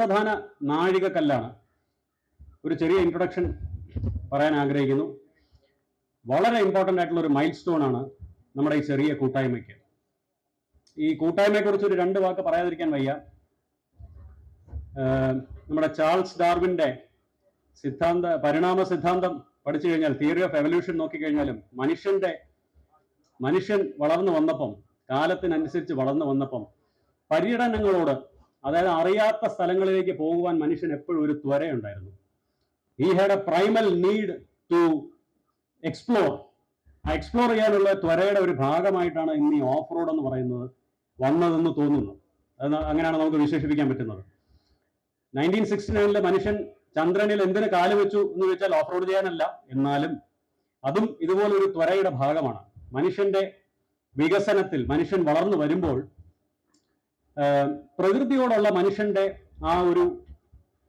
സുപ്രധാന നാഴികക്കല്ലാണ്. ഒരു ചെറിയ ഇൻട്രൊഡക്ഷൻ പറയാൻ ആഗ്രഹിക്കുന്നു. വളരെ ഇമ്പോർട്ടൻ്റ് ആയിട്ടുള്ള ഒരു മൈൽ സ്റ്റോൺ ആണ് നമ്മുടെ ഈ ചെറിയ കൂട്ടായ്മയ്ക്ക്. ഈ കൂട്ടായ്മയെക്കുറിച്ച് ഒരു 2 വാക്ക് പറയാതിരിക്കാൻ വയ്യ. നമ്മുടെ ചാൾസ് ഡാർവിൻ്റെ പരിണാമ സിദ്ധാന്തം പഠിച്ചു കഴിഞ്ഞാൽ, തിയറി ഓഫ് എവല്യൂഷൻ നോക്കിക്കഴിഞ്ഞാലും മനുഷ്യൻ വളർന്നു വന്നപ്പം, കാലത്തിനനുസരിച്ച് വളർന്നു വന്നപ്പം പര്യടനങ്ങളോട്, അതായത് അറിയാത്ത സ്ഥലങ്ങളിലേക്ക് പോകുവാൻ മനുഷ്യൻ എപ്പോഴും ഒരു ത്വരയുണ്ടായിരുന്നു. He had a primal need to explore. ആ എക്സ്പ്ലോർ ചെയ്യാനുള്ള ത്വരയുടെ ഒരു ഭാഗമായിട്ടാണ് ഇന്ന് ഈ ഓഫ് റോഡ് എന്ന് പറയുന്നത് വന്നതെന്ന് തോന്നുന്നു. അങ്ങനെയാണ് നമുക്ക് വിശേഷിപ്പിക്കാൻ പറ്റുന്നത്. 1969 മനുഷ്യൻ ചന്ദ്രനിൽ എന്തിന് കാല് വെച്ചു എന്ന് ചോദിച്ചാൽ ഓഫ് റോഡ് ചെയ്യാനല്ല. എന്നാലും അതും ഇതുപോലെ ഒരു ത്വരയുടെ ഭാഗമാണ്. മനുഷ്യന്റെ വികസനത്തിൽ മനുഷ്യൻ വളർന്നു വരുമ്പോൾ പ്രകൃതിയോടുള്ള മനുഷ്യന്റെ ആ ഒരു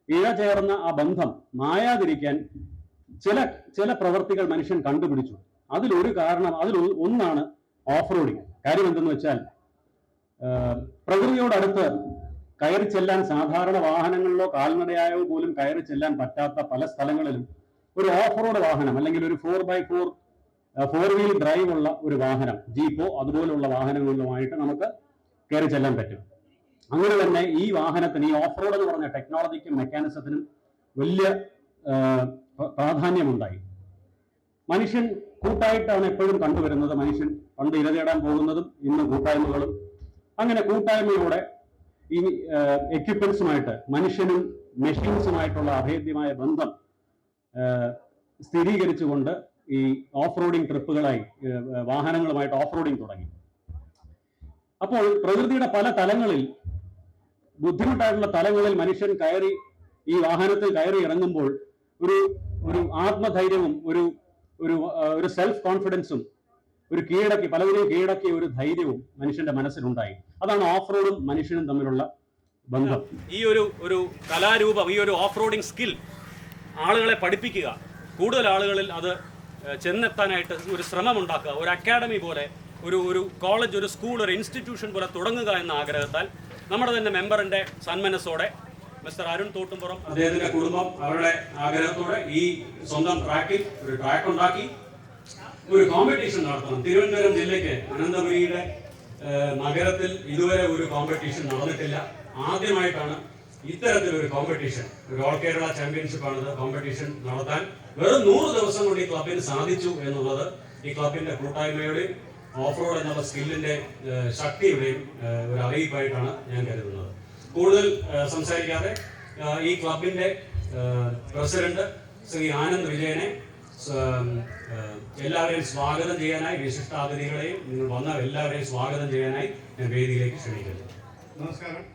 ഇഴചേർന്ന ആ ബന്ധം മായാതിരിക്കാൻ ചില പ്രവർത്തികൾ മനുഷ്യൻ കണ്ടുപിടിച്ചു. അതിൽ ഒന്നാണ് ഓഫ് റോഡിങ്. കാര്യം എന്തെന്ന് വെച്ചാൽ, പ്രകൃതിയോടടുത്ത് കയറി ചെല്ലാൻ സാധാരണ വാഹനങ്ങളിലോ കാൽനടയായോ പോലും കയറി ചെല്ലാൻ പറ്റാത്ത പല സ്ഥലങ്ങളിലും ഒരു ഓഫ് റോഡ് വാഹനം, അല്ലെങ്കിൽ ഒരു 4x4 4 വീൽ ഡ്രൈവ് ഉള്ള ഒരു വാഹനം, ജീപ്പോ അതുപോലുള്ള വാഹനങ്ങളുമായിട്ട് നമുക്ക് കയറി ചെല്ലാൻ പറ്റും. അങ്ങനെ തന്നെ ഈ വാഹനത്തിന്, ഈ ഓഫ് റോഡ് എന്ന് പറഞ്ഞ ടെക്നോളജിക്കും മെക്കാനിസത്തിനും വലിയ പ്രാധാന്യമുണ്ടായി. മനുഷ്യൻ കൂട്ടായിട്ടാണ് എപ്പോഴും കണ്ടുവരുന്നത്. മനുഷ്യൻ പണ്ട് ഇര തേടാൻ പോകുന്നതും ഇന്ന് കൂട്ടായ്മകളും. അങ്ങനെ കൂട്ടായ്മയോടെ ഈ എക്യുപ്മെന്റ്സുമായിട്ട്, മനുഷ്യനും മെഷീൻസുമായിട്ടുള്ള അഭേദ്യമായ ബന്ധം സ്ഥിരീകരിച്ചുകൊണ്ട് ഈ ഓഫ് റോഡിങ് ട്രിപ്പുകളായി വാഹനങ്ങളുമായിട്ട് ഓഫ് റോഡിങ് തുടങ്ങി. അപ്പോൾ പ്രകൃതിയുടെ പല തലങ്ങളിൽ, ബുദ്ധിമുട്ടായിട്ടുള്ള തലങ്ങളിൽ മനുഷ്യൻ ഈ വാഹനത്തിൽ കയറി ഇറങ്ങുമ്പോൾ ഒരു ആത്മധൈര്യവും ഒരു സെൽഫ് കോൺഫിഡൻസും പലതിനെയും കീഴടക്കിയ ഒരു ധൈര്യവും മനുഷ്യന്റെ മനസ്സിലുണ്ടായി. അതാണ് ഓഫ് റോഡും മനുഷ്യനും തമ്മിലുള്ള ബന്ധം. ഈ ഒരു കലാരൂപം, ഈ ഒരു ഓഫ് റോഡിങ് സ്കിൽ ആളുകളെ പഠിപ്പിക്കുക, കൂടുതൽ ആളുകളിൽ അത് ചെന്നെത്താനായിട്ട് ഒരു ശ്രമം ഉണ്ടാക്കുക, ഒരു അക്കാഡമി പോലെ, ഒരു കോളേജ്, ഒരു സ്കൂൾ, ഒരു ഇൻസ്റ്റിറ്റ്യൂഷൻ പോലെ തുടങ്ങുക എന്ന ആഗ്രഹത്താൽ നമ്മുടെ തന്നെ മെമ്പറിന്റെ സന്മനസ്സോടെ മിസ്റ്റർ അരുൺ തോട്ടുംപുറം, അദ്ദേഹത്തിന്റെ കുടുംബം അവരുടെ ആഗ്രഹത്തോടെ ഈ സ്വന്തം ട്രാക്കിൽ ഒരു ട്രാക്ക് ഉണ്ടാക്കി ഒരു കോമ്പറ്റീഷൻ നടത്തണം. തിരുവനന്തപുരം ജില്ലയ്ക്ക്, അനന്തപുരിയുടെ നഗരത്തിൽ ഇതുവരെ ഒരു കോമ്പറ്റീഷൻ നടന്നിട്ടില്ല. ആദ്യമായിട്ടാണ് ഇത്തരത്തിലൊരു കോമ്പറ്റീഷൻ, ഒരു ഓൾ കേരള ചാമ്പ്യൻഷിപ്പാണിത്, കോമ്പറ്റീഷൻ നടത്താൻ വെറും 100 ദിവസം കൊണ്ട് ഈ ക്ലബിന് സാധിച്ചു എന്നുള്ളത് ഈ ക്ലബിന്റെ കൂട്ടായ്മയുടെയും ഓഫ് റോഡ് എന്നുള്ള സ്കില്ലിന്റെ ശക്തിയുടെയും ഒരു അറിയിപ്പായിട്ടാണ് ഞാൻ കരുതുന്നത്. കൂടുതൽ സംസാരിക്കാതെ ഈ ക്ലബിന്റെ പ്രസിഡന്റ് ശ്രീ ആനന്ദ് വിജയനെ എല്ലാവരെയും സ്വാഗതം ചെയ്യാനായി, വിശിഷ്ടാതിഥികളെയും നിങ്ങൾ വന്ന എല്ലാവരെയും സ്വാഗതം ചെയ്യാനായി ഞാൻ വേദിയിലേക്ക് ക്ഷണിക്കുന്നു. നമസ്കാരം.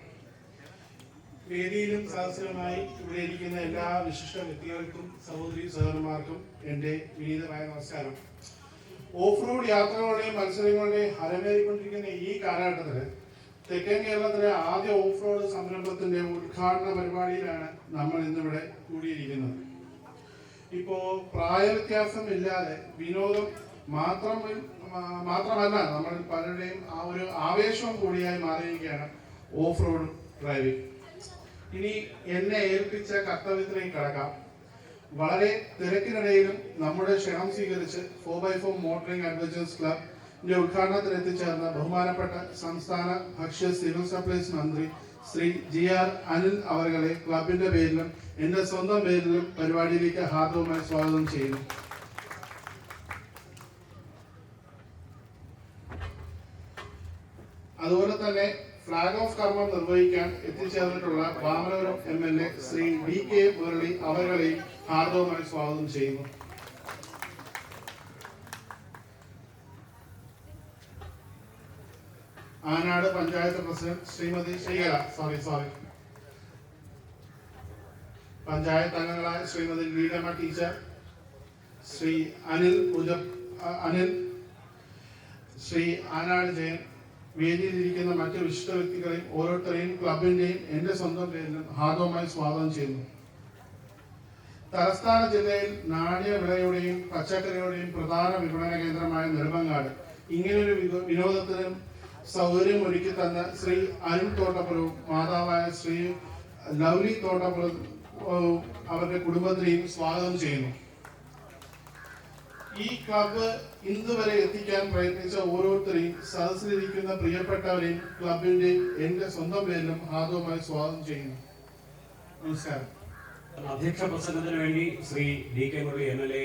വേദിയിലും സദസ്സിലുമായി ഇവിടെ ഇരിക്കുന്ന എല്ലാ വിശിഷ്ട വ്യക്തികൾക്കും സഹോദരി സഹോദരന്മാർക്കും എൻ്റെ വിനീതമായ നമസ്കാരം. ഓഫ് റോഡ് യാത്രകളുടെയും മത്സരങ്ങളുടെയും ഹരമേറിക്കൊണ്ടിരിക്കുന്ന ഈ കാലഘട്ടത്തിൽ തെക്കൻ കേരളത്തിലെ ആദ്യ ഓഫ് റോഡ് സംരംഭത്തിന്റെ ഉദ്ഘാടന പരിപാടിയിലാണ് നമ്മൾ ഇന്നിവിടെ കൂടിയിരിക്കുന്നത്. ഇപ്പോ പ്രായവ്യത്യാസം ഇല്ലാതെ വിനോദം മാത്രമല്ല, നമ്മൾ പലരുടെയും ആ ഒരു ആവേശവും കൂടിയായി മാറിയിരിക്കുകയാണ് ഓഫ് റോഡ് ഡ്രൈവിംഗ്. ഇനി എന്നെ ഏൽപ്പിച്ച കർത്തവ്യത്തിലേക്ക് കടക്കാം. വളരെ തിരക്കിനിടയിലും നമ്മുടെ ക്ഷണം സ്വീകരിച്ച് 4x4 മോട്ടറിംഗ് അഡ്വഞ്ചേഴ്സ് ക്ലബിന്റെ ഉദ്ഘാടനത്തിൽ എത്തിച്ചേർന്ന ബഹുമാനപ്പെട്ട സംസ്ഥാന ഭക്ഷ്യ സിവിൽ സപ്ലൈസ് മന്ത്രി ശ്രീ GR അനിൽ അവരെ ക്ലബിന്റെ പേരിലും എന്റെ സ്വന്തം പേരിലും പരിപാടിയിലേക്ക് ഹാർദവമായി സ്വാഗതം ചെയ്യുന്നു. അതുപോലെ തന്നെ ഫ്ലാഗ് ഓഫ് കർമ്മം നിർവഹിക്കാൻ എത്തിച്ചേർന്നിട്ടുള്ള വാമനപുരം MLA ശ്രീ DK മുരളി അവരെയും ഹാർദവമായി സ്വാഗതം ചെയ്യുന്നു. ആനാട് പഞ്ചായത്ത് പ്രസിഡന്റ് ശ്രീമതി പഞ്ചായത്ത് അംഗങ്ങളായ ശ്രീമതി ലീലമ്മ ടീച്ചർ, ശ്രീ അനിൽ, ശ്രീ ആനാട് ജയൻ, വേദിയിലിരിക്കുന്ന മറ്റ് വിശിഷ്ട വ്യക്തികളെയും ഓരോരുത്തരെയും ക്ലബിന്റെയും എന്റെ സ്വന്തം പേരിലും ഹാർദവമായി സ്വാഗതം ചെയ്യുന്നു. തലസ്ഥാന ജില്ലയിൽ നാണ്യവിളയുടെയും പച്ചക്കറിയുടെയും പ്രധാന വിപണന കേന്ദ്രമായ നെടുമങ്ങാട് ഇങ്ങനൊരു വിനോദത്തിനും സൗകര്യം ഒരുക്കി തന്ന ശ്രീ അരുൺ തോട്ടപ്പുറവും മാതാവായ ലവ്ലി തോട്ടം അവരുടെ കുടുംബത്തിനെയും സ്വാഗതം ചെയ്യുന്നു. ഈ ക്ലബ്ബ് ഇന്നുവരെ എത്തിക്കാൻ പ്രയത്നിച്ച ഓരോരുത്തരെയും സദസ്സിലിരിക്കുന്ന പ്രിയപ്പെട്ടവരെയും ക്ലബിന്റെയും എന്റെ സ്വന്തം പേരിലും ഹാർദവമായി സ്വാഗതം ചെയ്യുന്നു. നമസ്കാരം. അധ്യക്ഷ പ്രസംഗത്തിന് വേണ്ടി Shri D K Murali MLA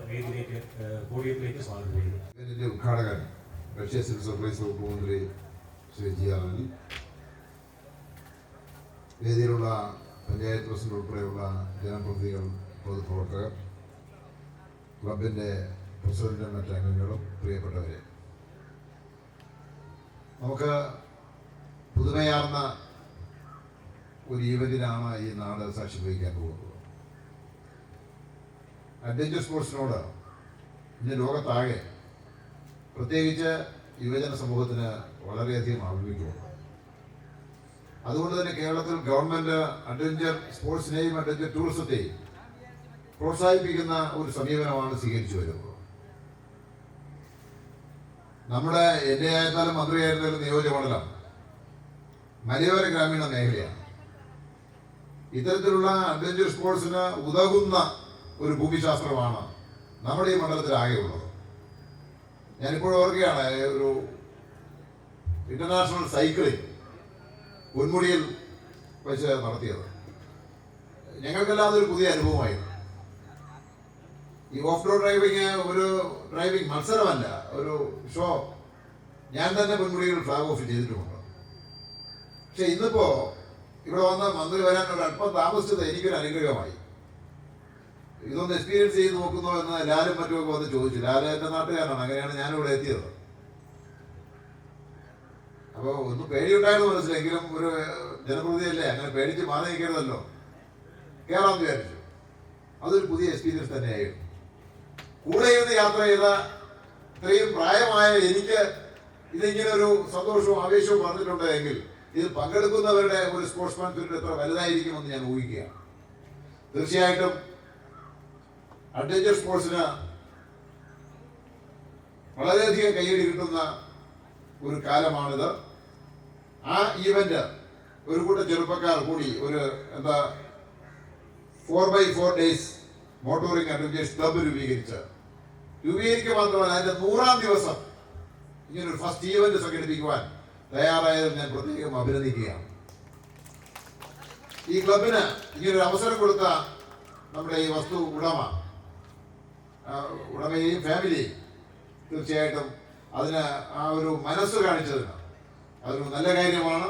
വേദിയിലേക്ക് പോഡിയത്തിലേക്ക് സ്വാഗതം ചെയ്യുന്നു. ഇതിന്റെ ഉദ്ഘാടകൻ റഷ്യ സിവിൽ സപ്ലൈസ് വകുപ്പ് മന്ത്രി ശ്രീ ജി ആർ അനിൽ, വേദിയിലുള്ള പഞ്ചായത്ത് പ്രസിഡന്റ് ഉൾപ്പെടെയുള്ള ജനപ്രതിനിധികൾ, പൊതുപ്രവർത്തകർ, ക്ലബിന്റെ പ്രസിഡന്റും മറ്റംഗങ്ങളും, പ്രിയപ്പെട്ടവരെ, നമുക്ക് പുതുമയാർന്ന ഒരു ഈവന്റിനാണ് ഈ നാട് സാക്ഷ്യം വഹിക്കാൻ പോകുന്നത്. അഡ്വഞ്ചർ സ്പോർട്സിനോട് ഇന്ന് ലോകത്താകെ, പ്രത്യേകിച്ച് യുവജന സമൂഹത്തിന് വളരെയധികം ആഭിമുഖ്യമുണ്ട്. അതുകൊണ്ട് തന്നെ കേരളത്തിൽ ഗവൺമെന്റ് അഡ്വഞ്ചർ സ്പോർട്സിനെയും അഡ്വഞ്ചർ ടൂറിസത്തെയും പ്രോത്സാഹിപ്പിക്കുന്ന ഒരു സമീപനമാണ് സ്വീകരിച്ചു വരുന്നത്. നമ്മുടെ എന്റെ ആയിരുന്നാലും മന്ത്രിയായിരുന്നാലും നിയോജകമണ്ഡലം മലയോര ഗ്രാമീണ മേഖലയാണ്. ഇത്തരത്തിലുള്ള അഡ്വഞ്ചർ സ്പോർട്സിന് ഉതകുന്ന ഒരു ഭൂമിശാസ്ത്രമാണ് നമ്മുടെ ഈ മണ്ഡലത്തിൽ ആകെയുള്ളത്. ഞാനിപ്പോൾ ഓർക്കുകയാണ്, ഒരു ഇന്റർനാഷണൽ സൈക്ലിംഗ് പൊന്മുടിയിൽ വെച്ച് നടത്തിയത്. ഞങ്ങൾക്കെല്ലാം അതൊരു പുതിയ അനുഭവമായിരുന്നു. ഈ ഓഫ് റോഡ് ഡ്രൈവിങ് ഒരു ഡ്രൈവിംഗ് മത്സരമല്ല, ഒരു ഷോ. ഞാൻ തന്നെ പൊന്മുടിയിൽ ഫ്ലാഗ് ഓഫ് ചെയ്തിട്ടുമുണ്ട്. പക്ഷെ ഇന്നിപ്പോ ഇവിടെ വന്ന മന്ത്രി വരാൻ ഒരു അല്പം താമസിച്ചത് എനിക്കൊരു അനുഗ്രഹമായി. ഇതൊന്ന് എക്സ്പീരിയൻസ് ചെയ്ത് നോക്കുന്നോ എന്ന് ലാലും മറ്റുമൊക്കെ വന്ന് ചോദിച്ചു. ലാല് എൻ്റെ നാട്ടുകാരാണ്, അങ്ങനെയാണ് ഞാനിവിടെ എത്തിയത്. അപ്പോൾ ഒന്ന് പേടിയുണ്ടായിരുന്നു മനസ്സിലെങ്കിലും, ഒരു ജനപ്രതിനിധിയല്ലേ, അങ്ങനെ പേടിച്ച് മാറി നിൽക്കരുതല്ലോ, കയറാമെന്ന് വിചാരിച്ചു. അതൊരു പുതിയ എക്സ്പീരിയൻസ് തന്നെയായിരുന്നു. കൂടെ ഇരുന്ന് യാത്ര ചെയ്ത ഇത്രയും പ്രായമായ എനിക്ക് ഇതിങ്ങനെ ഒരു സന്തോഷവും ആവേശവും പറഞ്ഞിട്ടുണ്ട് എങ്കിൽ ഇത് പങ്കെടുക്കുന്നവരുടെ ഒരു സ്പോർട്സ്മാൻ സ്പിരിറ്റ് എത്ര വലുതായിരിക്കുമെന്ന് ഞാൻ ഊഹിക്കുകയാണ്. തീർച്ചയായിട്ടും അഡ്വഞ്ചർ സ്പോർട്സിന് വളരെയധികം കയ്യടി കിട്ടുന്ന ഒരു കാലമാണിത്. ആ ഈവന്റ് ഒരു കൂട്ടം ചെറുപ്പക്കാർ കൂടി ഒരു 4x4 days motoring adventures club രൂപീകരിക്കുക മാത്രമല്ല, അതിന്റെ 100ാം ദിവസം ഇങ്ങനൊരു ഫസ്റ്റ് ഈവന്റ് സംഘടിപ്പിക്കുവാൻ തയ്യാറായതിൽ ഞാൻ പ്രത്യേകം അഭിനന്ദിക്കുകയാണ്. ഈ ക്ലബിന് ഇങ്ങനൊരു അവസരം കൊടുത്ത നമ്മുടെ ഈ വസ്തു ഉടമയെയും ഫാമിലിയെയും തീർച്ചയായിട്ടും അതിന് ആ ഒരു മനസ്സ് കാണിച്ചതിന് അതൊരു നല്ല കാര്യമാണ്.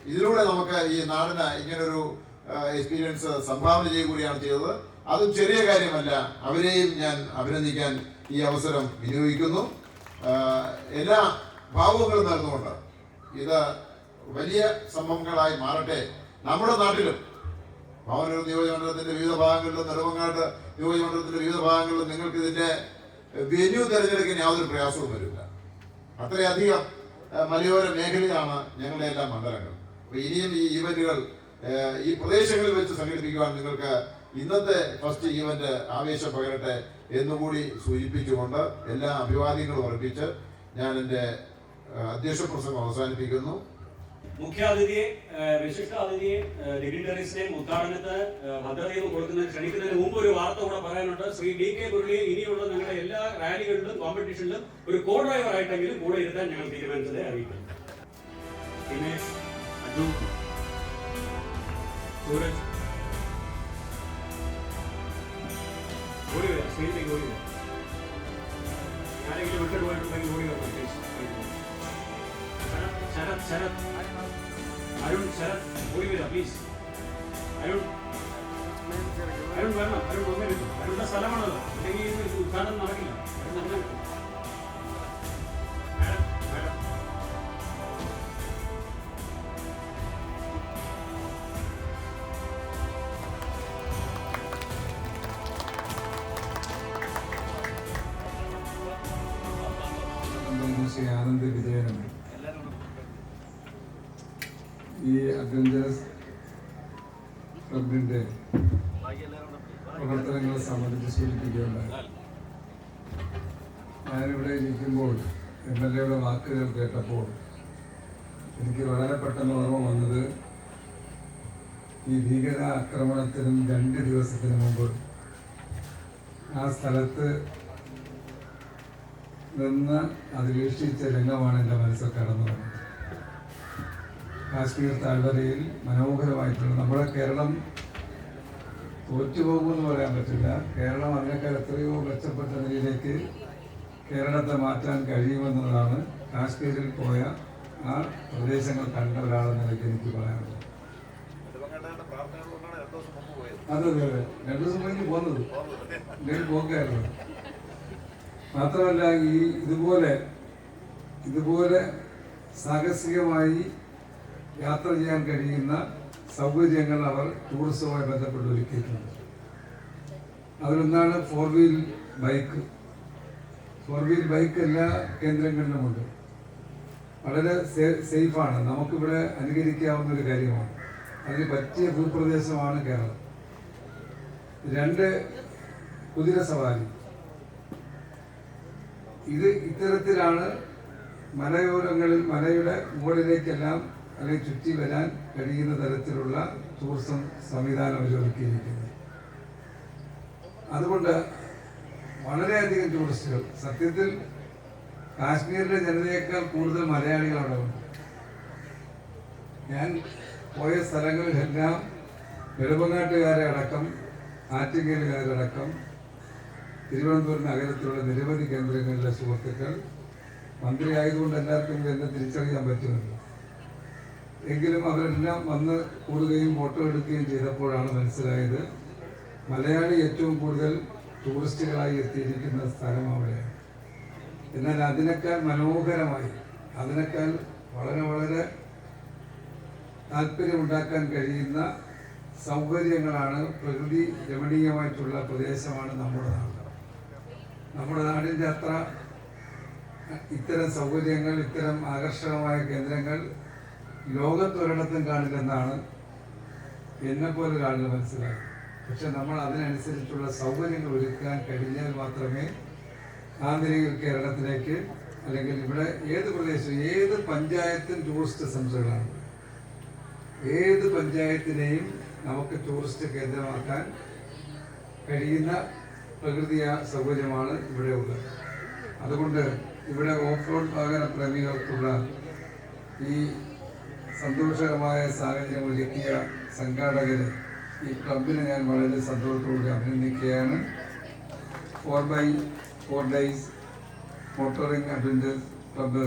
ഇതിലൂടെ നമുക്ക് ഈ നാടിന് ഇങ്ങനൊരു എക്സ്പീരിയൻസ് സംഭാവന ചെയ്യുക കൂടിയാണ് ചെയ്തത്. അതും ചെറിയ കാര്യമല്ല. അവരെയും ഞാൻ അഭിനന്ദിക്കാൻ ഈ അവസരം വിനിയോഗിക്കുന്നു. എല്ലാ ഭാവുകങ്ങളും നേർന്നുകൊണ്ട് ഇത് വലിയ സംഭവങ്ങളായി മാറട്ടെ. നമ്മുടെ നാട്ടിലും മാവനൂർ നിയോജകമണ്ഡലത്തിന്റെ വിവിധ ഭാഗങ്ങളിലും നെടുമങ്ങാട് നിയോജകമണ്ഡലത്തിന്റെ വിവിധ ഭാഗങ്ങളിലും നിങ്ങൾക്ക് ഇതിന്റെ വെന്യൂ തിരഞ്ഞെടുക്കാൻ യാതൊരു പ്രയാസവും വരില്ല. അത്രയധികം മലയോര മേഖലയാണ് ഞങ്ങളുടെ എല്ലാ മണ്ഡലങ്ങൾ. അപ്പോൾ ഇനിയും ഈ ഈവന്റുകൾ ഈ പ്രദേശങ്ങളിൽ വെച്ച് സംഘടിപ്പിക്കുവാൻ നിങ്ങൾക്ക് ഇന്നത്തെ ഫസ്റ്റ് ഈവന്റ് ആവേശം പകരട്ടെ എന്നുകൂടി സൂചിപ്പിച്ചുകൊണ്ട് എല്ലാ അഭിവാദ്യങ്ങളും അർപ്പിച്ച് ഞാൻ എൻ്റെ അധ്യക്ഷ പ്രസംഗം അവസാനിപ്പിക്കുന്നു. മുഖ്യാതിഥിയെ, വിശിഷ്ടാതിഥിയെ, ഡിഗ്നിറ്ററീസിനെയും ഉദ്ഘാടനത്തിന് ഭദ്രതയും കൊടുക്കുന്നതിന് ക്ഷണിക്കുന്നതിന് മുമ്പ് ഒരു വാർത്ത കൂടെ പറയാനുണ്ട്. ശ്രീ ഡി കെ മുരളിയെ ഇനിയുള്ള ഞങ്ങളുടെ എല്ലാ റാലികളിലും കോമ്പറ്റീഷനിലും ഒരു കോ ഡ്രൈവർ ആയിട്ടെങ്കിലും കൂടെ ഇരുത്താൻ ഞങ്ങൾ തീരുമാനിച്ചത് അറിയിക്കുന്നു. ദിനേശ്, അജു, സൂരജ്, ഓടി വരാം, സ്ക്രീനിലേക്ക് ഓടി വരാം. ആരെങ്കിലും വിട്ടു പോയിട്ടുണ്ടെങ്കിൽ ഓടി വരാം. ശരത്, അരുൺ, ശരത് ഓടി വരാം പ്ലീസ്. അരുൺ വരണം. അരുൺ വന്നേ വരും. അരുണിന്റെ സ്ഥലമാണല്ലോ, അല്ലെങ്കിൽ ഉദ്ഘാടനം നടക്കില്ല. ശ്രീ ആനന്ദ് വിജയനും ഈ അഡ്വഞ്ചറസ് ക്ലബിൻ്റെ പ്രവർത്തനങ്ങളെ സംബന്ധിച്ച് സൂചിപ്പിക്കുകയുണ്ടായി. ഞാനിവിടെ ഇരിക്കുമ്പോൾ MLAയുടെ വാക്കുകൾ കേട്ടപ്പോൾ എനിക്ക് വളരെ പെട്ടെന്ന് ഓർമ്മ വന്നത് ഈ ഭീകരാക്രമണത്തിനും 2 ദിവസത്തിന് മുമ്പ് ആ സ്ഥലത്ത് നിന്ന് അത് വീക്ഷിച്ച രംഗമാണ് എൻ്റെ മനസ്സിൽ കടന്നു വന്നത്. കാശ്മീർ താഴ്വരയിൽ മനോഹരമായിട്ടുള്ള നമ്മുടെ കേരളം തോറ്റുപോകുമെന്ന് പറയാൻ പറ്റില്ല. കേരളം അതിനേക്കാൾ എത്രയോ മെച്ചപ്പെട്ട നിലയിലേക്ക് കേരളത്തെ മാറ്റാൻ കഴിയുമെന്നതാണ് കാശ്മീരിൽ പോയ ആ പ്രദേശങ്ങൾ കണ്ട ഒരാളെന്ന നിലയ്ക്ക് എനിക്ക് പറയാനുള്ളത്. അതെ അതെ അതെ 2 ദിവസം കഴിഞ്ഞ് പോകുന്നത് എന്തെങ്കിലും പോക്കായിരുന്നു. മാത്രമല്ല ഈ ഇതുപോലെ സാഹസികമായി യാത്ര ചെയ്യാൻ കഴിയുന്ന സൗകര്യങ്ങൾ അവർ ടൂറിസവുമായി ബന്ധപ്പെട്ട് ഒരുക്കിയിട്ടുണ്ട്. അതിലൊന്നാണ് 4 വീൽ ബൈക്ക്. 4 വീൽ ബൈക്ക് എല്ലാ കേന്ദ്രങ്ങളിലുമുണ്ട്. വളരെ സേഫാണ്. നമുക്കിവിടെ അനുകരിക്കാവുന്ന ഒരു കാര്യമാണ്. അതിന് പറ്റിയ ഭൂപ്രദേശമാണ് കേരളം. 2 കുതിര സവാരി. ഇത്തരത്തിലാണ് മലയോരങ്ങളിൽ മലയുടെ മുകളിലേക്കെല്ലാം അല്ലെങ്കിൽ ചുറ്റി വരാൻ കഴിയുന്ന തരത്തിലുള്ള ടൂറിസം സംവിധാനം ഒരുക്കിയിരിക്കുന്നത്. അതുകൊണ്ട് വളരെയധികം ടൂറിസ്റ്റുകൾ, സത്യത്തിൽ കാശ്മീരിലെ ജനതയേക്കാൾ കൂടുതൽ മലയാളികൾ അവിടെ ഉണ്ട്. ഞാൻ പോയ സ്ഥലങ്ങളിലെല്ലാം നെടുമങ്ങാട്ടുകാരെ അടക്കം, ആറ്റിങ്ങലുകാരെ അടക്കം, തിരുവനന്തപുരം നഗരത്തിലുള്ള നിരവധി കേന്ദ്രങ്ങളിലെ സുഹൃത്തുക്കൾ, മന്ത്രിയായതുകൊണ്ട് എല്ലാവർക്കും എന്നെ തിരിച്ചറിയാൻ പറ്റുന്നുണ്ട്. എങ്കിലും അവരെല്ലാം വന്ന് കൂടുകയും ഫോട്ടോ എടുക്കുകയും ചെയ്തപ്പോഴാണ് മനസ്സിലായത് മലയാളി ഏറ്റവും കൂടുതൽ ടൂറിസ്റ്റുകളായി എത്തിയിരിക്കുന്ന സ്ഥലം അവിടെയാണ്. എന്നാൽ അതിനേക്കാൾ മനോഹരമായി, അതിനേക്കാൾ വളരെ വളരെ താല്പര്യമുണ്ടാക്കാൻ കഴിയുന്ന സൗകര്യങ്ങളാണ്, പ്രകൃതി രമണീയമായിട്ടുള്ള പ്രദേശമാണ് നമ്മുടെ നാട്. നമ്മുടെ നാടിൻ്റെ അത്ര ഇത്തരം സൗകര്യങ്ങൾ, ഇത്തരം ആകർഷകമായ കേന്ദ്രങ്ങൾ ലോകത്തൊരിടത്തും കാണില്ലെന്നാണ് എന്നെപ്പോലെ ഒരാളിന് മനസ്സിലായത്. പക്ഷെ നമ്മൾ അതിനനുസരിച്ചുള്ള സൗകര്യങ്ങൾ ഒരുക്കാൻ കഴിഞ്ഞാൽ മാത്രമേ ആ നിലയിൽ കേരളത്തിലേക്ക്, അല്ലെങ്കിൽ ഇവിടെ ഏത് പ്രദേശവും ഏത് പഞ്ചായത്തും ടൂറിസ്റ്റ് സെൻ്ററുകളാണ്. ഏത് പഞ്ചായത്തിനെയും നമുക്ക് ടൂറിസ്റ്റ് കേന്ദ്രമാക്കാൻ കഴിയുന്ന പ്രകൃതി സൗകര്യമാണ് ഇവിടെ ഉള്ളത്. അതുകൊണ്ട് ഇവിടെ ഓഫ് റോഡ് വാഹന പ്രേമികൾക്കുള്ള ഈ സന്തോഷകരമായ സാഹചര്യം ഒരുക്കിയ സംഘാടകരെ, ഈ ക്ലബിനെ ഞാൻ വളരെ സന്തോഷത്തോടെ അഭിനന്ദിക്കുകയാണ്. 4x4 days motoring adventures club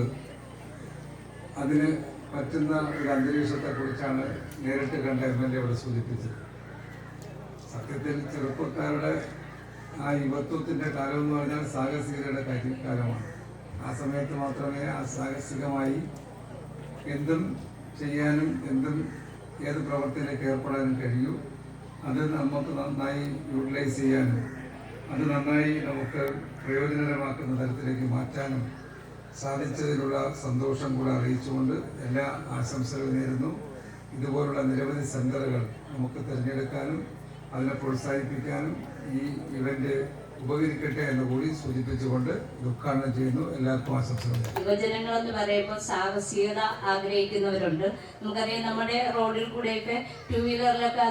അതിന് പറ്റുന്ന ഒരു അന്തരീക്ഷത്തെക്കുറിച്ചാണ് നേരിട്ട് കണ്ട MLA ഇവിടെ സൂചിപ്പിച്ചത്. സത്യത്തിൽ ചെറുപ്പക്കാരുടെ ആ യുവത്വത്തിൻ്റെ കാലം എന്ന് പറഞ്ഞാൽ സാഹസികതയുടെ കാലമാണ്. ആ സമയത്ത് മാത്രമേ ആ സാഹസികമായി എന്തും ചെയ്യാനും ഏത് പ്രവർത്തനത്തിലേക്ക് ഏർപ്പെടാനും കഴിയൂ. അത് നമുക്ക് നന്നായി യൂട്ടിലൈസ് ചെയ്യാനും അത് നന്നായി നമുക്ക് പ്രയോജനകരമാക്കുന്ന തരത്തിലേക്ക് മാറ്റാനും സാധിച്ചതിലുള്ള സന്തോഷം കൂടെ അറിയിച്ചുകൊണ്ട് എല്ലാ ആശംസകളും നേരുന്നു. ഇതുപോലുള്ള നിരവധി സെൻ്ററുകൾ നമുക്ക് തിരഞ്ഞെടുക്കാനും അതിനെ പ്രോത്സാഹിപ്പിക്കാനും ഈ ഇവന്റ് ഉപകരിക്കട്ടെ എന്ന് കൂടി സൂചിപ്പിച്ചുകൊണ്ട് ഉദ്ഘാടനം ചെയ്യുന്നു. എല്ലാവർക്കും ആശംസകൾ. യുവജനങ്ങൾ എന്ന് പറയുമ്പോൾ സാഹസികത ആഗ്രഹിക്കുന്നവരുണ്ട്. നമുക്കറിയാം, നമ്മുടെ റോഡിൽ കൂടെയൊക്കെ 2 വീലറിലൊക്കെ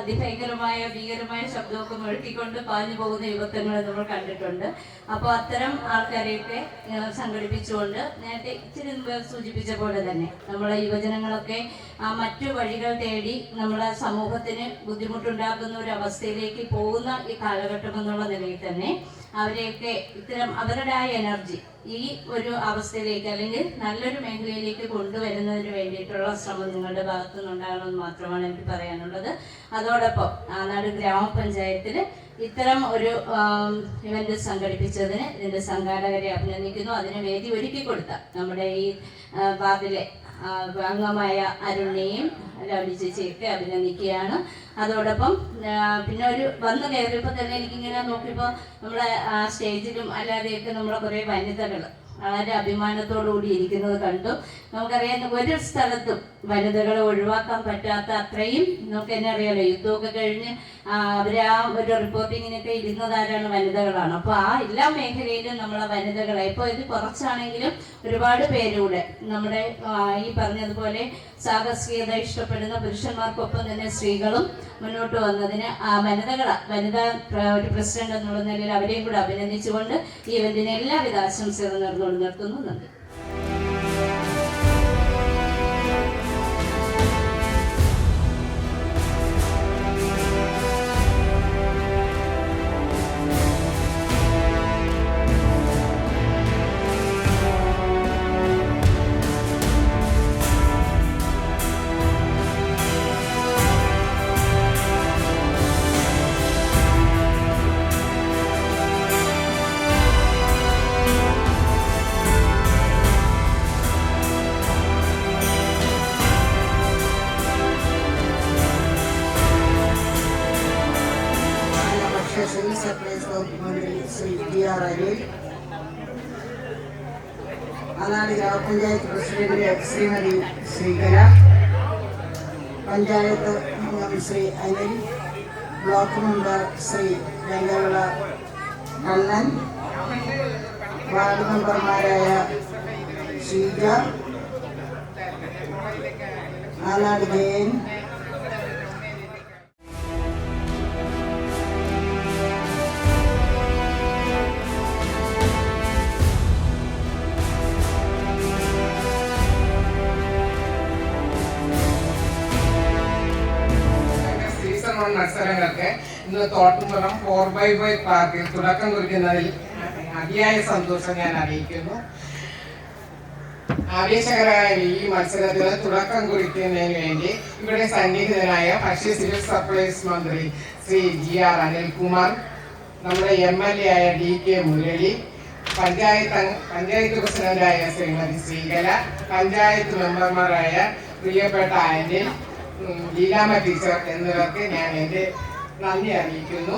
ഭീകരമായ ശബ്ദമൊക്കെ മുഴക്കിക്കൊണ്ട് പാഞ്ഞു പോകുന്ന യുവത്വങ്ങളെ നമ്മൾ കണ്ടിട്ടുണ്ട്. അപ്പോൾ അത്തരം ആൾക്കാരെയൊക്കെ സംഘടിപ്പിച്ചുകൊണ്ട് നേരത്തെ ഇച്ചിരി മുമ്പ് സൂചിപ്പിച്ച പോലെ തന്നെ നമ്മളെ യുവജനങ്ങളൊക്കെ മറ്റു വഴികൾ തേടി നമ്മുടെ സമൂഹത്തിന് ബുദ്ധിമുട്ടുണ്ടാക്കുന്ന ഒരു അവസ്ഥയിലേക്ക് പോകുന്ന ഈ കാലഘട്ടം എന്നുള്ള നിലയിൽ തന്നെ അവരെയൊക്കെ ഇത്തരം അവരുടെ ആ എനർജി ഈ ഒരു അവസ്ഥയിലേക്ക് അല്ലെങ്കിൽ നല്ലൊരു മേഖലയിലേക്ക് കൊണ്ടുവരുന്നതിന് വേണ്ടിയിട്ടുള്ള ശ്രമം നിങ്ങളുടെ ഭാഗത്തു നിന്നുണ്ടാകണമെന്ന് മാത്രമാണ് എനിക്ക് പറയാനുള്ളത്. അതോടൊപ്പം ആനാട് ഗ്രാമപഞ്ചായത്തിൽ ഇത്തരം ഒരു ഇവന്റ് സംഘടിപ്പിച്ചതിന് ഇതിന്റെ സംഘാടകരെ അഭിനന്ദിക്കുന്നു. അതിന് വേദി ഒരുക്കി കൊടുത്ത നമ്മുടെ ഈ വാർഡിലെ അംഗമായ അരുണിനെയും രവി ചേച്ചിയൊക്കെ അഭിനന്ദിക്കുകയാണ്. അതോടൊപ്പം പിന്നെ ഒരു വന്ന് കയറിയപ്പോൾ തന്നെ എനിക്കിങ്ങനെ നോക്കിയപ്പോൾ നമ്മളെ സ്റ്റേജിലും അല്ലാതെയൊക്കെ നമ്മളെ കുറേ വനിതകൾ വളരെ അഭിമാനത്തോടു കൂടി ഇരിക്കുന്നത് കണ്ടു. നമുക്കറിയാം ഒരു സ്ഥലത്തും വനിതകളെ ഒഴിവാക്കാൻ പറ്റാത്ത അത്രയും നമുക്ക് തന്നെ അറിയാലോ, യുദ്ധമൊക്കെ കഴിഞ്ഞ് അവരെ ആ ഒരു റിപ്പോർട്ടിങ്ങിനൊക്കെ ഇരുന്നതാരാണ്? വനിതകളാണ്. അപ്പോൾ ആ എല്ലാ മേഖലയിലും നമ്മളെ വനിതകളെ ഇപ്പോൾ ഇത് കുറച്ചാണെങ്കിലും ഒരുപാട് പേരൂടെ നമ്മുടെ ഈ പറഞ്ഞതുപോലെ സാഹസികത ഇഷ്ടപ്പെടുന്ന പുരുഷന്മാർക്കൊപ്പം തന്നെ സ്ത്രീകളും മുന്നോട്ട് വന്നതിന് വനിതാ ഒരു പ്രസിഡന്റ് എന്നുള്ള നിലയിൽ അവരെയും കൂടെ അഭിനന്ദിച്ചുകൊണ്ട് ഈ ഇവന്റിന് എല്ലാവിധ ആശംസകളും നേർന്നുകൊണ്ട് നിർത്തുന്നു. നന്ദി. സിവിൽ സപ്ലൈസ് വകുപ്പ് മന്ത്രി ശ്രീ ടി.ആർ. അനിൽ, അനാട് ഗ്രാമപഞ്ചായത്ത് പ്രസിഡന്റ് ശ്രീമതി ശ്രീകല, പഞ്ചായത്ത് അംഗം Shri Anil, block member Shri Rangavila Kannan, ward മെമ്പർമാരായ ഷീജ, ആനാട് ജയൻ, മത്സരങ്ങൾക്ക് ഇന്ന് തോട്ടുംപുറം 4x5 പാർക്കിൽ തുടക്കം കുറിക്കുന്നതിൽ അതിയായ സന്തോഷം ഞാൻ അറിയിക്കുന്നു. ആവേശകരമായ ഈ മത്സരത്തിന് തുടക്കം കുറിക്കുന്നതിന് വേണ്ടി ഇവിടെ സന്നിഹിതനായ ഭക്ഷ്യ സിവിൽ സപ്ലൈസ് മന്ത്രി ശ്രീ G.R. അനിൽകുമാർ, നമ്മുടെ MLA ആയ D.K. മുരളി, പഞ്ചായത്ത് പ്രസിഡന്റായ ശ്രീമതി ശ്രീകല, പഞ്ചായത്ത് മെമ്പർമാരായ പ്രിയപ്പെട്ട അനിൽ, ലീലാമ്മ ടീച്ചർ എന്നിവർക്ക് ഞാൻ എൻ്റെ നന്ദി അറിയിക്കുന്നു.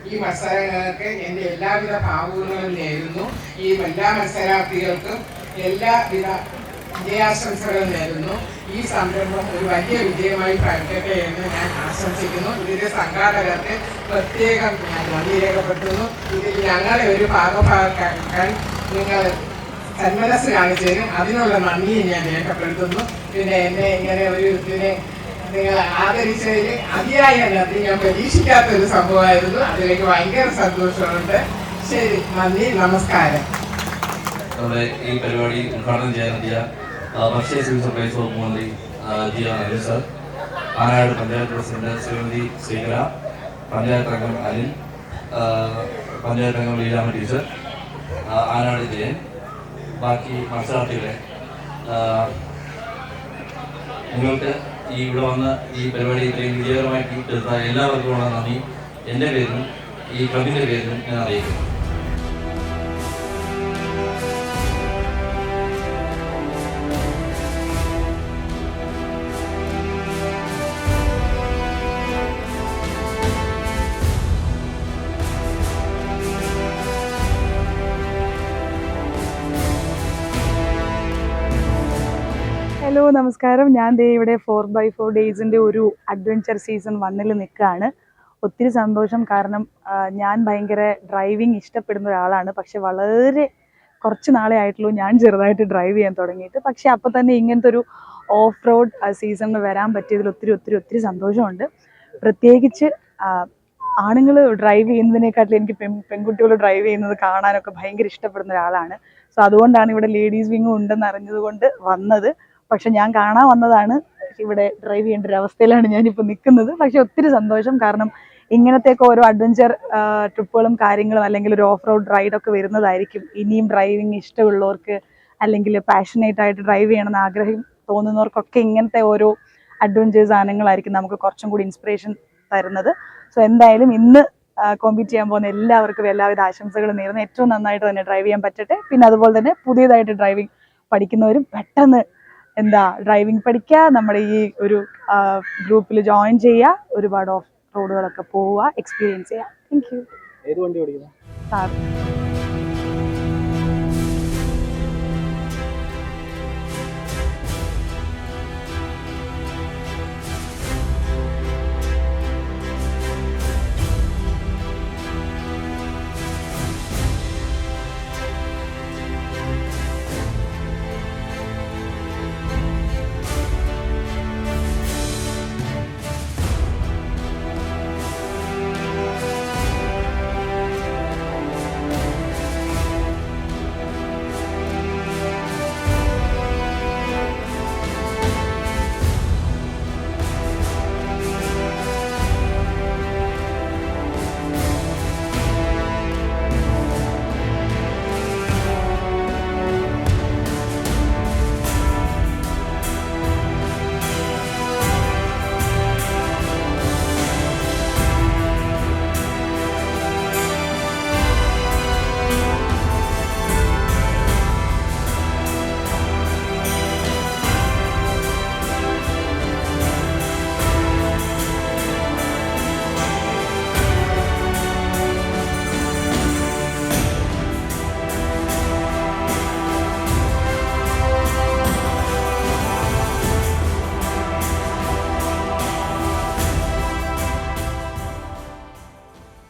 ഈ മത്സരങ്ങൾക്ക് എൻ്റെ എല്ലാവിധ ഭാവുകങ്ങളും നേരുന്നു. ഈ എല്ലാ മത്സരാർത്ഥികൾക്കും എല്ലാവിധ വിജയാശംസകൾ നേരുന്നു. ഈ സംരംഭം ഒരു വലിയ വിജയമായി ഭവിക്കട്ടെ എന്ന് ഞാൻ ആശംസിക്കുന്നു. ഇതിന്റെ സംഘാടകർക്ക് പ്രത്യേകം ഞാൻ നന്ദി രേഖപ്പെടുത്തുന്നു. ഇതിൽ ഞങ്ങളെ ഒരു ഭാഗഭാക്കാക്കാൻ നിങ്ങൾ സന്മനസ് കാണിച്ചതിനും അതിനുള്ള നന്ദി ഞാൻ രേഖപ്പെടുത്തുന്നു. പിന്നെ എന്നെ ഇങ്ങനെ ഒരു ഇതിനെ നിങ്ങൾ ആദരിച്ചതിൽ അതിയായ നന്ദി. ഞാൻ പ്രതീക്ഷിക്കാത്തൊരു സംഭവമായിരുന്നു. അതിലേക്ക് ഭയങ്കര സന്തോഷമുണ്ട്. ശരി, നന്ദി, നമസ്കാരം. നമ്മുടെ ഈ പരിപാടി ഉദ്ഘാടനം ചെയ്യാനെത്തിയ ഭക്ഷ്യ സിവിൽ സപ്ലൈസ് വകുപ്പ് മന്ത്രി G.R. Anil sir, Anad panchayat president Shrimati Sreekala, panchayat അംഗം അനിൽ, പഞ്ചായത്ത് അംഗം ലീലാമ്മ ടീച്ചർ, ആനാട് ജയൻ, ബാക്കി മത്സരാർത്ഥികളെ, നിങ്ങൾക്ക് ഈ ഇവിടെ വന്ന് ഈ പരിപാടി ഇത്രയും വിജയകരമാക്കി തീർത്ത എല്ലാവർക്കുമുള്ള നന്ദി എൻ്റെ പേരിലും ഈ ക്ലബിൻ്റെ പേരിലും ഞാൻ അറിയിക്കുന്നു. ഹലോ, നമസ്കാരം. ഞാൻ ദേ ഇവിടെ 4x4 ഡേയ്സിൻ്റെ ഒരു അഡ്വഞ്ചർ സീസൺ 1 നിൽക്കുകയാണ്. ഒത്തിരി സന്തോഷം. കാരണം ഞാൻ ഭയങ്കര ഡ്രൈവിംഗ് ഇഷ്ടപ്പെടുന്ന ഒരാളാണ്. പക്ഷെ വളരെ കുറച്ച് നാളെ ആയിട്ടുള്ളൂ ഞാൻ ചെറുതായിട്ട് ഡ്രൈവ് ചെയ്യാൻ തുടങ്ങിയിട്ട്. പക്ഷെ അപ്പോൾ തന്നെ ഇങ്ങനത്തെ ഒരു ഓഫ് റോഡ് സീസണിൽ വരാൻ പറ്റിയതിൽ ഒത്തിരി ഒത്തിരി ഒത്തിരി സന്തോഷമുണ്ട്. പ്രത്യേകിച്ച് ആണുങ്ങൾ ഡ്രൈവ് ചെയ്യുന്നതിനെക്കാട്ടിലും എനിക്ക് പെൺകുട്ടികൾ ഡ്രൈവ് ചെയ്യുന്നത് കാണാനൊക്കെ ഭയങ്കര ഇഷ്ടപ്പെടുന്ന ഒരാളാണ്. സോ അതുകൊണ്ടാണ് ഇവിടെ ലേഡീസ് വിങ്ങും ഉണ്ടെന്ന് അറിഞ്ഞത് കൊണ്ട് വന്നത്. പക്ഷെ ഞാൻ കാണാൻ വന്നതാണ്, ഇവിടെ ഡ്രൈവ് ചെയ്യേണ്ട ഒരു അവസ്ഥയിലാണ് ഞാനിപ്പോൾ നിൽക്കുന്നത്. പക്ഷെ ഒത്തിരി സന്തോഷം. കാരണം ഇങ്ങനത്തെയൊക്കെ ഓരോ അഡ്വഞ്ചർ ട്രിപ്പുകളും കാര്യങ്ങളും അല്ലെങ്കിൽ ഒരു ഓഫ് റോഡ് റൈഡൊക്കെ വരുന്നതായിരിക്കും ഇനിയും ഡ്രൈവിങ് ഇഷ്ടമുള്ളവർക്ക് അല്ലെങ്കിൽ പാഷനേറ്റ് ആയിട്ട് ഡ്രൈവ് ചെയ്യണമെന്ന് ആഗ്രഹം തോന്നുന്നവർക്കൊക്കെ ഇങ്ങനത്തെ ഓരോ അഡ്വഞ്ചർ സാധനങ്ങളായിരിക്കും നമുക്ക് കുറച്ചും കൂടി ഇൻസ്പിറേഷൻ തരുന്നത്. സോ എന്തായാലും ഇന്ന് കോമ്പീറ്റ് ചെയ്യാൻ പോകുന്ന എല്ലാവർക്കും എല്ലാവിധ ആശംസകളും നേരുന്നു. ഏറ്റവും നന്നായിട്ട് തന്നെ ഡ്രൈവ് ചെയ്യാൻ പറ്റട്ടെ. പിന്നെ അതുപോലെ തന്നെ പുതിയതായിട്ട് ഡ്രൈവിംഗ് പഠിക്കുന്നവരും പെട്ടെന്ന് ഡ്രൈവിംഗ് പഠിക്കുക, നമ്മുടെ ഈ ഒരു ഗ്രൂപ്പിൽ ജോയിൻ ചെയ്യുക, ഒരുപാട് ഓഫ് റോഡുകളൊക്കെ പോവുക, എക്സ്പീരിയൻസ് ചെയ്യുക. Thank you. ഏത് വണ്ടി ഓടിക്കുന്നത്? സാർ.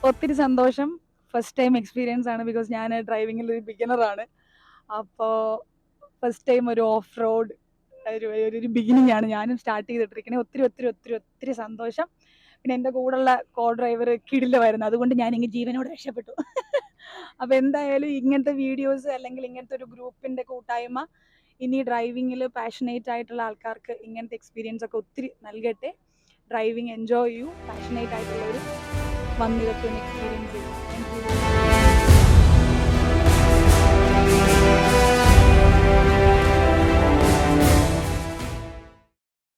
ഒത്തിരി സന്തോഷം. ഫസ്റ്റ് ടൈം എക്സ്പീരിയൻസ് ആണ്, ബിക്കോസ് ഞാൻ ഡ്രൈവിങ്ങിൽ ഒരു ബിഗിനറാണ്. അപ്പോൾ ഫസ്റ്റ് ടൈം ഒരു ഓഫ് റോഡ് ഒരു ബിഗിനിങ് ആണ് ഞാനും സ്റ്റാർട്ട് ചെയ്തിട്ടിരിക്കുന്നത്. ഒത്തിരി ഒത്തിരി ഒത്തിരി ഒത്തിരി സന്തോഷം. പിന്നെ എൻ്റെ കൂടെയുള്ള കോ ഡ്രൈവർ കിടിലമായിരുന്നു, അതുകൊണ്ട് ഞാനിങ്ങ് ജീവനോട് രക്ഷപ്പെട്ടു. അപ്പോൾ എന്തായാലും ഇങ്ങനത്തെ വീഡിയോസ് അല്ലെങ്കിൽ ഇങ്ങനത്തെ ഒരു ഗ്രൂപ്പിൻ്റെ കൂട്ടായ്മ ഇനി ഡ്രൈവിങ്ങിൽ പാഷനേറ്റ് ആയിട്ടുള്ള ആൾക്കാർക്ക് ഇങ്ങനത്തെ എക്സ്പീരിയൻസ് ഒക്കെ ഒത്തിരി നൽകട്ടെ. ഡ്രൈവിംഗ് എൻജോയ് ചെയ്യൂ, പാഷനേറ്റ് ആയിട്ടുള്ളവർ വന്നിതൊക്കെ ഒന്ന് എക്സ്പീരിയൻസ് ചെയ്യും. Thank you.